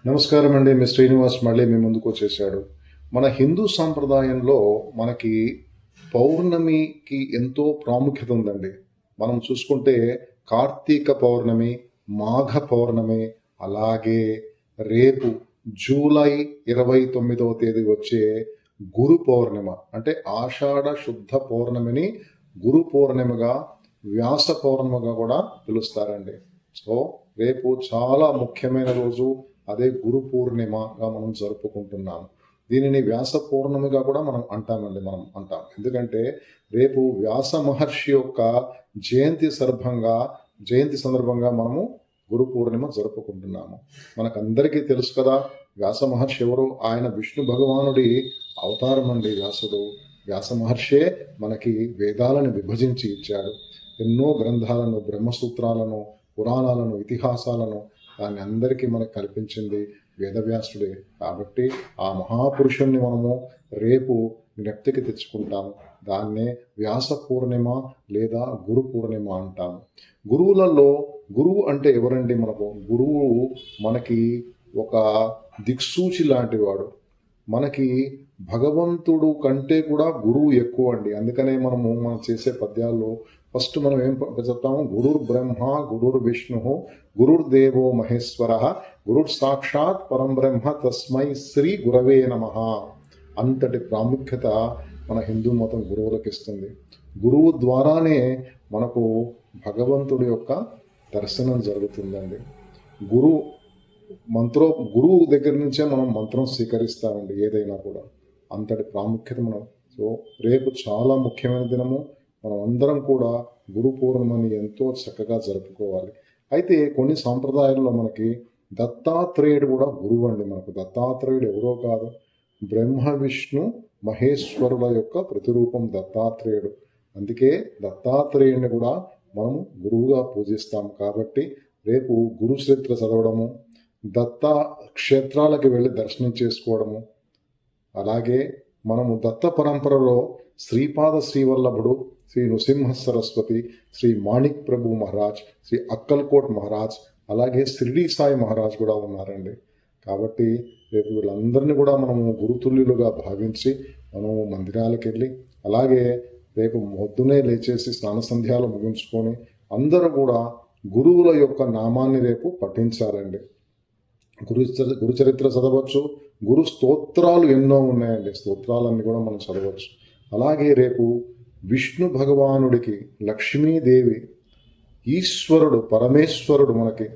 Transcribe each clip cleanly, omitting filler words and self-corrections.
నమస్కారం అండి. మీ శ్రీనివాస్ మళ్ళీ మీ ముందుకు వచ్చేసాడు. మన హిందూ సాంప్రదాయంలో మనకి పౌర్ణమికి ఎంతో ప్రాముఖ్యత ఉందండి. మనం చూసుకుంటే కార్తీక పౌర్ణమి, మాఘ పౌర్ణమి, అలాగే రేపు జూలై 29వ తేదీ వచ్చే గురు పౌర్ణిమ అంటే ఆషాఢ శుద్ధ పౌర్ణమిని గురు పౌర్ణమిగా, వ్యాస పౌర్ణమిగా కూడా పిలుస్తారండి. సో రేపు చాలా ముఖ్యమైన రోజు. అదే గురు పూర్ణిమగా మనం జరుపుకుంటున్నాం. దీనిని వ్యాస పౌర్ణమిగా కూడా మనం అంటాం. ఎందుకంటే రేపు వ్యాస మహర్షి యొక్క జయంతి సందర్భంగా మనము గురు పూర్ణిమ జరుపుకుంటున్నాము. మనకందరికీ తెలుసు కదా వ్యాస మహర్షి ఎవరు? ఆయన విష్ణు భగవానుడి అవతారం అండి వ్యాసుడు. వ్యాస మహర్షే మనకి వేదాలను విభజించి ఇచ్చాడు. ఎన్నో గ్రంథాలను, బ్రహ్మసూత్రాలను, పురాణాలను, ఇతిహాసాలను దాన్ని అందరికీ మనకు కల్పించింది వేదవ్యాసుడే. కాబట్టి ఆ మహాపురుషుణ్ణి మనము రేపు జ్ఞప్తికి తెచ్చుకుంటాము. దాన్నే వ్యాస పూర్ణిమ లేదా గురు పూర్ణిమ అంటాము. గురువులలో గురువు అంటే ఎవరండి? గురువు మనకి ఒక దిక్సూచి లాంటి వాడు. మనకి భగవంతుడు కంటే కూడా గురువు ఎక్కువ అండి. అందుకనే మనం చేసే పద్యాల్లో ఫస్ట్ మనం ఏం చెప్తాము? గురుర్ బ్రహ్మ, గురుర్ విష్ణు, గురుర్దేవో మహేశ్వర, గురుర్ సాక్షాత్ పరం బ్రహ్మ, తస్మై శ్రీ గురవే నమః. అంతటి ప్రాముఖ్యత మన హిందూ మతం గురువులకు ఇస్తుంది. గురువు ద్వారానే మనకు భగవంతుడి యొక్క దర్శనం జరుగుతుందండి. గురువు దగ్గర నుంచే మనం మంత్రం స్వీకరిస్తామండి ఏదైనా కూడా. అంతటి ప్రాముఖ్యత సో రేపు చాలా ముఖ్యమైన దినము. మనం అందరం కూడా గురు పూర్ణిమని ఎంతో చక్కగా జరుపుకోవాలి. అయితే కొన్ని సాంప్రదాయాల్లో మనకి దత్తాత్రేయుడు కూడా గురువు అండి. దత్తాత్రేయుడు ఎవరో కాదు, బ్రహ్మ విష్ణు మహేశ్వరుల యొక్క ప్రతిరూపం దత్తాత్రేయుడు. అందుకే దత్తాత్రేయుడిని కూడా మనము గురువుగా పూజిస్తాం. కాబట్టి రేపు గురు చరిత్ర చదవడము, దత్తా క్షేత్రాలకు వెళ్ళి దర్శనం చేసుకోవడము, అలాగే మనము దత్త పరంపరలో శ్రీపాద శ్రీవల్లభుడు, శ్రీ నృసింహ సరస్వతి, శ్రీ మాణిక్ ప్రభు మహారాజ్, శ్రీ అక్కల్కోట్ మహారాజ్, అలాగే షిరిడి సాయి మహారాజ్ కూడా ఉన్నారండి. కాబట్టి రేపు వీళ్ళందరినీ కూడా మనము గురుతుల్యులుగా భావించి మనము మందిరాలకు వెళ్ళి, అలాగే రేపు పొద్దునే లేచేసి స్నాన సంధ్యాలు ముగించుకొని అందరూ కూడా గురువుల యొక్క నామాన్ని రేపు పఠించాలండి. గురు చరిత్ర చదవచ్చు. గురు స్తోత్రాలు ఎన్నో ఉన్నాయండి. స్తోత్రాలన్నీ కూడా మనం చదవచ్చు. అలాగే రేపు విష్ణు భగవానుడికి, లక్ష్మీదేవి, ఈశ్వరుడు పరమేశ్వరుడు మనకి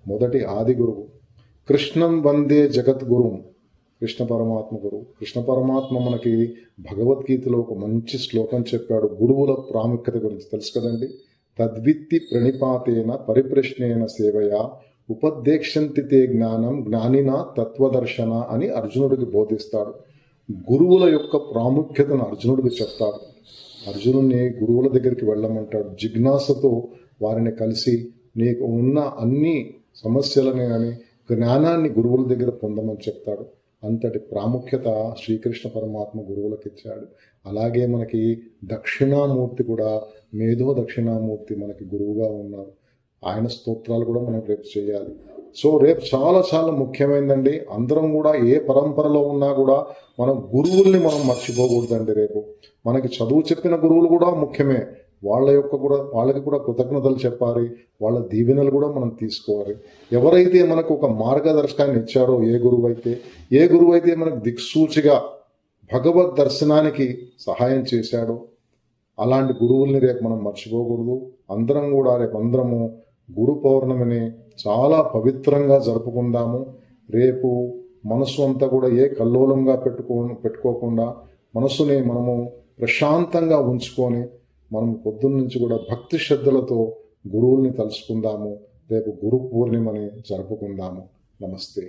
మొదటి ఆది గురువు. కృష్ణం వందే జగద్గురుం, కృష్ణ పరమాత్మ గురువు. కృష్ణ పరమాత్మ మనకి భగవద్గీతలో ఒక మంచి శ్లోకం చెప్పాడు గురువుల ప్రాముఖ్యత గురించి. తెలుసు కదండి. తద్విత్తి ప్రణిపాతేన పరిప్రశ్నేన సేవయా ఉపదేక్షంతి తే జ్ఞానం జ్ఞానిన తత్వదర్శన అని అర్జునుడికి బోధిస్తాడు. గురువుల యొక్క ప్రాముఖ్యతను అర్జునుడికి చెప్తాడు. అర్జునుడిని గురువుల దగ్గరికి వెళ్ళమంటాడు. జిజ్ఞాసతో వారిని కలిసి నీకు ఉన్న అన్ని సమస్యలని కానీ జ్ఞానాన్ని గురువుల దగ్గర పొందమని చెప్తాడు. అంతటి ప్రాముఖ్యత శ్రీకృష్ణ పరమాత్మ గురువులకు ఇచ్చాడు. అలాగే మనకి దక్షిణామూర్తి కూడా, మేధో దక్షిణామూర్తి మనకి గురువుగా ఉన్నారు. ఆయన స్తోత్రాలు కూడా మనం రేపు చేయాలి. సో రేపు చాలా చాలా ముఖ్యమైనదండి. అందరం కూడా ఏ పరంపరలో ఉన్నా కూడా మన గురువుల్ని మనం మర్చిపోకూడదండి. రేపు మనకి చదువు చెప్పిన గురువులు కూడా ముఖ్యమే. వాళ్ళకి కూడా కృతజ్ఞతలు చెప్పాలి. వాళ్ళ దీవెనలు కూడా మనం తీసుకోవాలి. ఎవరైతే మనకు ఒక మార్గదర్శకాన్ని ఇచ్చారో, ఏ గురువు అయితే మనకు దిక్సూచిగా భగవద్ దర్శనానికి సహాయం చేశాడో అలాంటి గురువుల్ని రేపు మనం మర్చిపోకూడదు. అందరము గురు పౌర్ణమిని చాలా పవిత్రంగా జరుపుకుందాము. రేపు మనసు అంతా కూడా ఏ కల్లోలంగా పెట్టుకోకుండా మనసుని మనము ప్రశాంతంగా ఉంచుకొని మనం పొద్దున్న నుంచి కూడా భక్తి శ్రద్ధలతో గురువుల్ని తలుచుకుందాము. రేపు గురు పూర్ణిమని జరుపుకుందాము. నమస్తే.